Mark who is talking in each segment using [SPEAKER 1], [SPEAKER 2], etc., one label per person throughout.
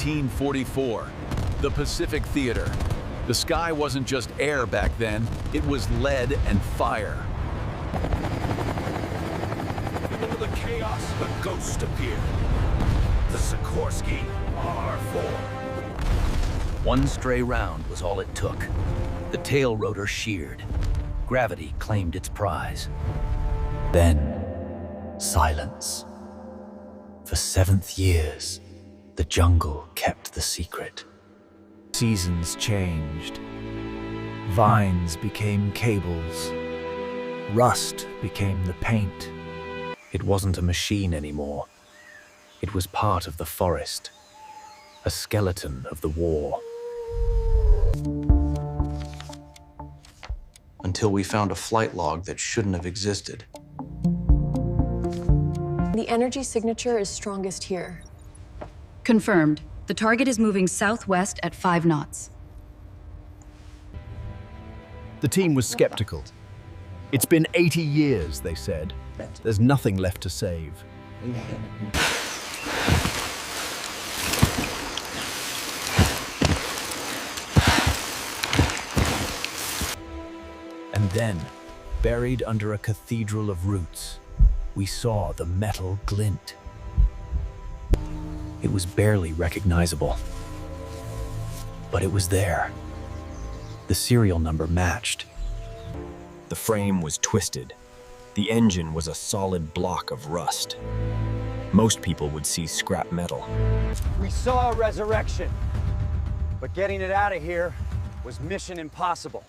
[SPEAKER 1] 1944, the Pacific Theater. The sky wasn't just air back then, it was lead and fire.
[SPEAKER 2] Into the chaos, the ghost appeared. The Sikorsky R4.
[SPEAKER 3] One stray round was all it took. The tail rotor sheared. Gravity claimed its prize. Then, silence. For 7th years, the jungle kept the secret.
[SPEAKER 4] Seasons changed. Vines became cables. Rust became the paint.
[SPEAKER 3] It wasn't a machine anymore. It was part of the forest. A skeleton of the war. Until we found a flight log that shouldn't have existed.
[SPEAKER 5] The energy signature is strongest here.
[SPEAKER 6] Confirmed. The target is moving southwest at 5 knots.
[SPEAKER 4] The team was skeptical. It's been 80 years, they said. There's nothing left to save. And then, buried under a cathedral of roots, we saw the metal glint.
[SPEAKER 3] It was barely recognizable. But it was there. The serial number matched.
[SPEAKER 7] The frame was twisted. The engine was a solid block of rust. Most people would see scrap metal.
[SPEAKER 8] We saw a resurrection, but getting it out of here was mission impossible.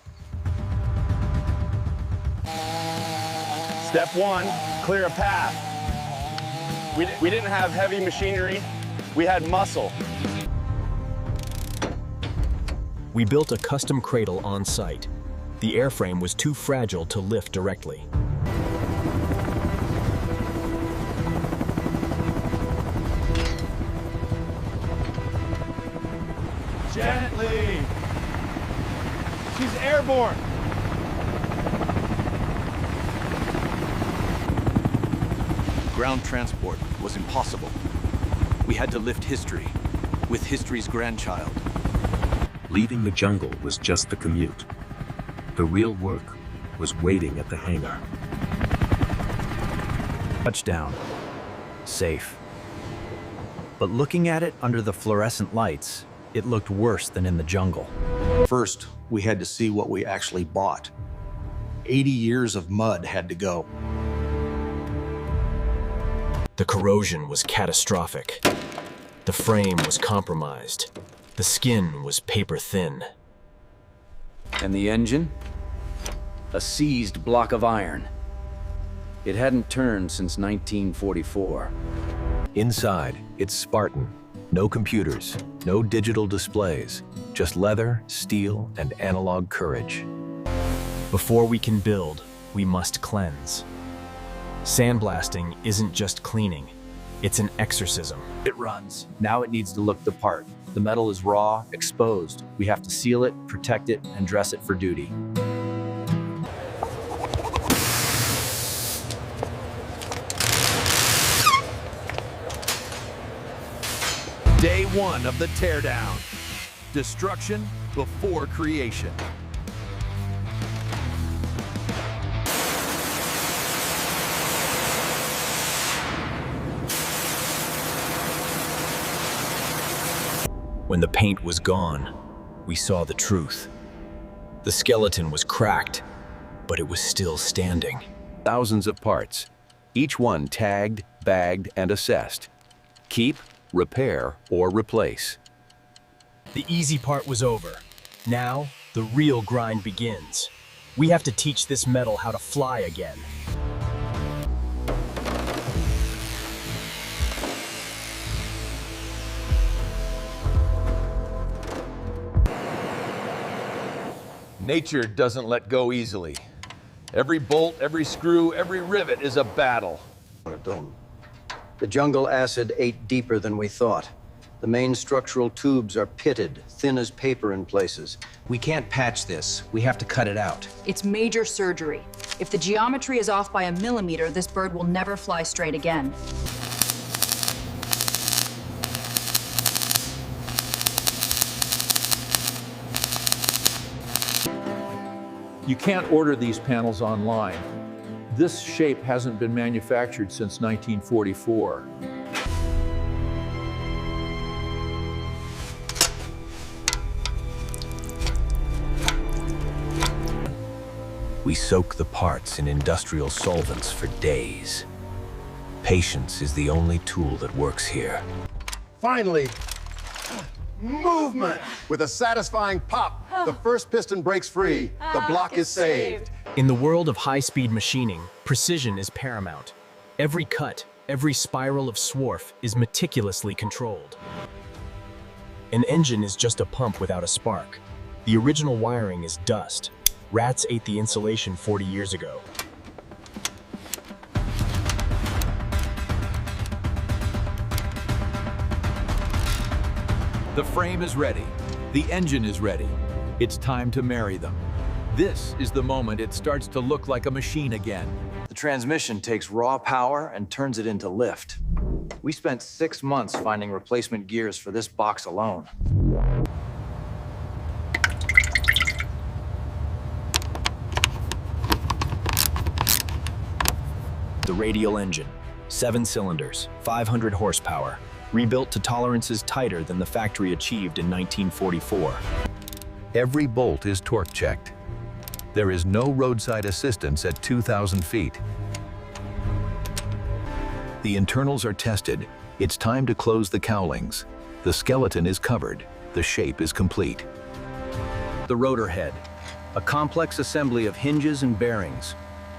[SPEAKER 9] Step 1, clear a path. We didn't have heavy machinery, we had muscle.
[SPEAKER 7] We built a custom cradle on site. The airframe was too fragile to lift directly.
[SPEAKER 9] Gently! She's airborne!
[SPEAKER 1] Ground transport was impossible. We had to lift history with history's grandchild.
[SPEAKER 10] Leaving the jungle was just the commute. The real work was waiting at the hangar.
[SPEAKER 4] Touchdown. Safe. But looking at it under the fluorescent lights, it looked worse than in the jungle.
[SPEAKER 11] First, we had to see what we actually bought. 80 years of mud had to go.
[SPEAKER 7] The corrosion was catastrophic. The frame was compromised. The skin was paper thin.
[SPEAKER 3] And the engine? A seized block of iron. It hadn't turned since 1944.
[SPEAKER 10] Inside, it's Spartan. No computers, no digital displays, just leather, steel, and analog courage.
[SPEAKER 7] Before we can build, we must cleanse. Sandblasting isn't just cleaning, it's an exorcism.
[SPEAKER 4] It runs. Now it needs to look the part. The metal is raw, exposed. We have to seal it, protect it, and dress it for duty.
[SPEAKER 1] Day 1 of the teardown. Destruction before creation.
[SPEAKER 7] When the paint was gone, we saw the truth. The skeleton was cracked, but it was still standing.
[SPEAKER 1] Thousands of parts, each one tagged, bagged, and assessed. Keep, repair, or replace.
[SPEAKER 7] The easy part was over. Now, the real grind begins. We have to teach this metal how to fly again.
[SPEAKER 1] Nature doesn't let go easily. Every bolt, every screw, every rivet is a battle.
[SPEAKER 11] The jungle acid ate deeper than we thought. The main structural tubes are pitted, thin as paper in places. We can't patch this. We have to cut it out.
[SPEAKER 6] It's major surgery. If the geometry is off by a millimeter, this bird will never fly straight again.
[SPEAKER 12] You can't order these panels online. This shape hasn't been manufactured since 1944.
[SPEAKER 10] We soak the parts in industrial solvents for days. Patience is the only tool that works here.
[SPEAKER 13] Finally, movement! With a satisfying pop, the first piston breaks free. The block is saved.
[SPEAKER 7] In the world of high-speed machining, precision is paramount. Every cut, every spiral of swarf is meticulously controlled. An engine is just a pump without a spark. The original wiring is dust. Rats ate the insulation 40 years ago.
[SPEAKER 1] The frame is ready. The engine is ready. It's time to marry them. This is the moment it starts to look like a machine again.
[SPEAKER 4] The transmission takes raw power and turns it into lift. We spent 6 months finding replacement gears for this box alone.
[SPEAKER 7] The radial engine, 7 cylinders, 500 horsepower, rebuilt to tolerances tighter than the factory achieved in 1944.
[SPEAKER 1] Every bolt is torque checked. There is no roadside assistance at 2,000 feet. The internals are tested. It's time to close the cowlings. The skeleton is covered. The shape is complete.
[SPEAKER 4] The rotor head, a complex assembly of hinges and bearings.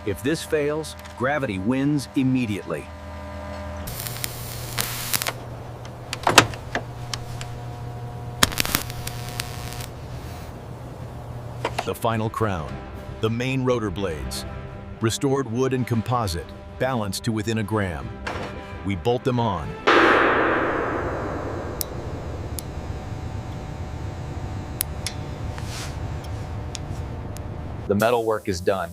[SPEAKER 4] If this fails, gravity wins immediately.
[SPEAKER 1] The final crown, the main rotor blades. Restored wood and composite, balanced to within a gram. We bolt them on.
[SPEAKER 3] The metal work is done.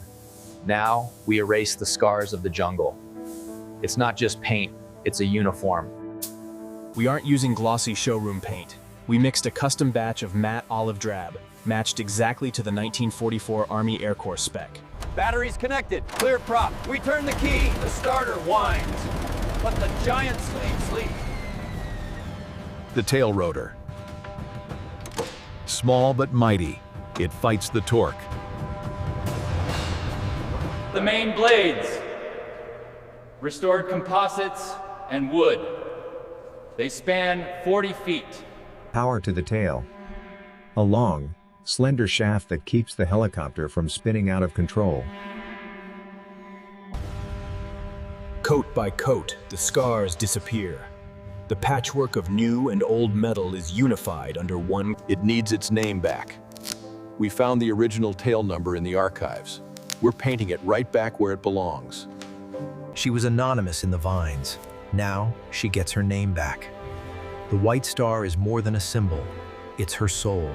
[SPEAKER 3] Now we erase the scars of the jungle. It's not just paint, it's a uniform.
[SPEAKER 7] We aren't using glossy showroom paint. We mixed a custom batch of matte olive drab, matched exactly to the 1944 Army Air Corps spec.
[SPEAKER 8] Batteries connected. Clear prop. We turn the key. The starter whines. Let the giant slave sleep.
[SPEAKER 1] The tail rotor. Small but mighty, it fights the torque.
[SPEAKER 14] The main blades. Restored composites and wood. They span 40 feet.
[SPEAKER 15] Power to the tail. A long, slender shaft that keeps the helicopter from spinning out of control.
[SPEAKER 7] Coat by coat, the scars disappear. The patchwork of new and old metal is unified under one.
[SPEAKER 1] It needs its name back. We found the original tail number in the archives. We're painting it right back where it belongs.
[SPEAKER 4] She was anonymous in the vines. Now she gets her name back. The White Star is more than a symbol. It's her soul.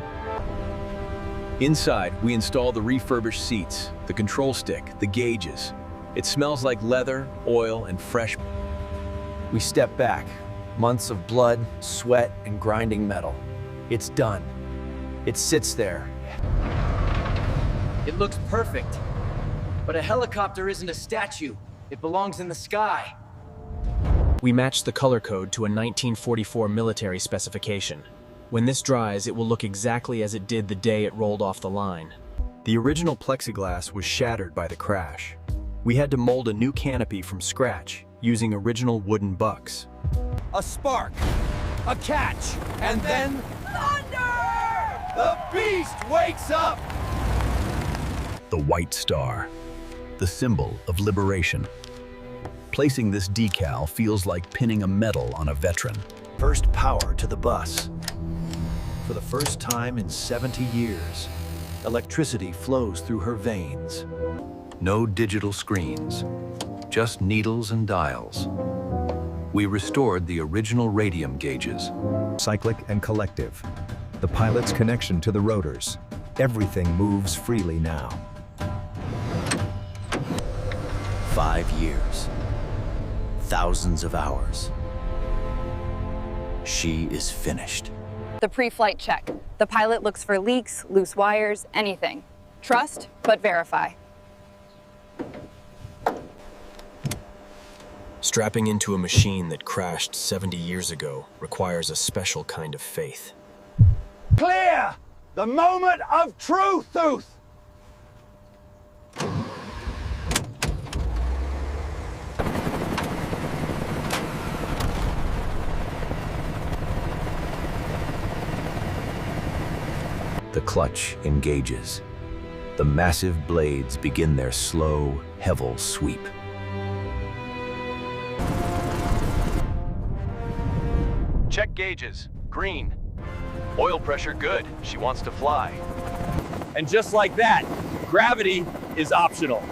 [SPEAKER 1] Inside, we install the refurbished seats, the control stick, the gauges. It smells like leather, oil, and fresh.
[SPEAKER 4] We step back. Months of blood, sweat, and grinding metal. It's done. It sits there. It looks perfect. But a helicopter isn't a statue. It belongs in the sky.
[SPEAKER 7] We matched the color code to a 1944 military specification. When this dries, it will look exactly as it did the day it rolled off the line.
[SPEAKER 4] The original plexiglass was shattered by the crash. We had to mold a new canopy from scratch, using original wooden bucks.
[SPEAKER 8] A spark, a catch, and then thunder! The beast wakes up!
[SPEAKER 1] The White Star, the symbol of liberation. Placing this decal feels like pinning a medal on a veteran.
[SPEAKER 4] First power to the bus. For the first time in 70 years, electricity flows through her veins.
[SPEAKER 1] No digital screens, just needles and dials. We restored the original radium gauges.
[SPEAKER 15] Cyclic and collective. The pilot's connection to the rotors. Everything moves freely now.
[SPEAKER 3] 5 years. Thousands of hours. She is finished.
[SPEAKER 16] The pre-flight check. The pilot looks for leaks, loose wires, anything.
[SPEAKER 6] Trust, but verify.
[SPEAKER 7] Strapping into a machine that crashed 70 years ago requires a special kind of faith.
[SPEAKER 8] Clear! The moment of truth!
[SPEAKER 1] The clutch engages. The massive blades begin their slow, hevel sweep.
[SPEAKER 10] Check gauges. Green. Oil pressure good. She wants to fly.
[SPEAKER 9] And just like that, gravity is optional.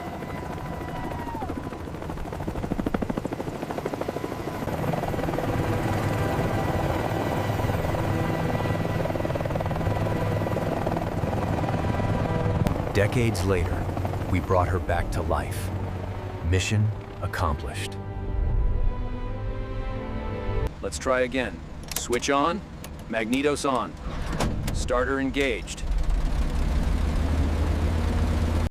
[SPEAKER 1] Decades later, we brought her back to life. Mission accomplished.
[SPEAKER 10] Let's try again. Switch on. Magnetos on. Starter engaged.